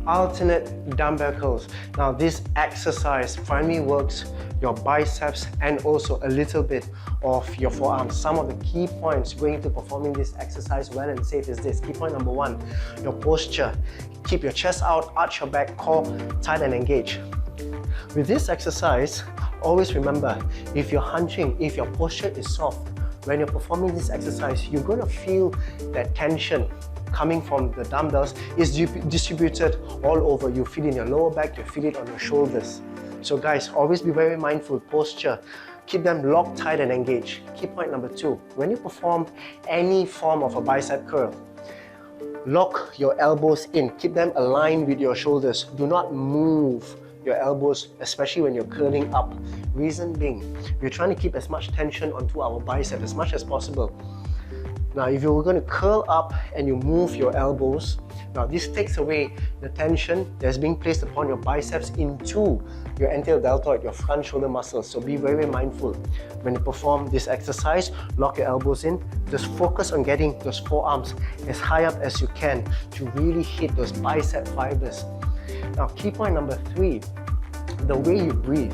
Alternate dumbbell curls. Now this exercise primarily works your biceps and also a little bit of your forearms. Some of the key points going to performing this exercise well and safe is this. Key point number one, your posture. Keep your chest out, arch your back, core tight and engaged. With this exercise, always remember, if you're hunching, if your posture is soft, when you're performing this exercise, you're going to feel that tension coming from the dumbbells is distributed all over. You feel it in your lower back, you feel it on your shoulders. So guys, always be very mindful, posture. Keep them locked tight and engaged. Key point number two, when you perform any form of a bicep curl, lock your elbows in. Keep them aligned with your shoulders. Do not move your elbows, especially when you're curling up. Reason being, we're trying to keep as much tension onto our bicep as much as possible. Now, if you're going to curl up and you move your elbows, now this takes away the tension that's being placed upon your biceps into your anterior deltoid, your front shoulder muscles. So be very mindful. When you perform this exercise, lock your elbows in. Just focus on getting those forearms as high up as you can to really hit those bicep fibers. Now, key point number three, the way you breathe.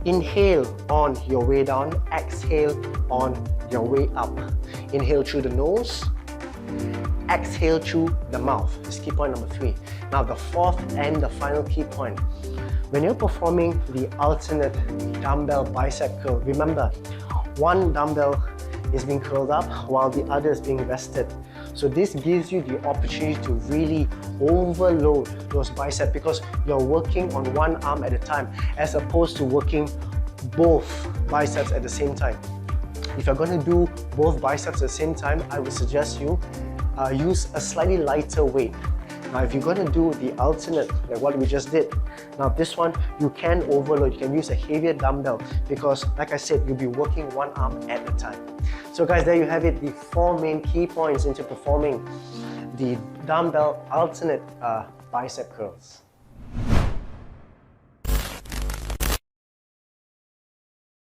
Inhale on your way down, exhale on your way up. Inhale through the nose, exhale through the mouth. This is key point number three. Now the fourth and the final key point. When you're performing the alternate dumbbell bicep curl, remember, one dumbbell is being curled up while the other is being rested. So this gives you the opportunity to really overload those biceps because you're working on one arm at a time as opposed to working both biceps at the same time. If you're going to do both biceps at the same time, I would suggest you use a slightly lighter weight. Now if you're going to do the alternate, like what we just did, now this one you can overload, you can use a heavier dumbbell because like I said, you'll be working one arm at a time. So guys, there you have it, the four main key points into performing the dumbbell alternate bicep curls.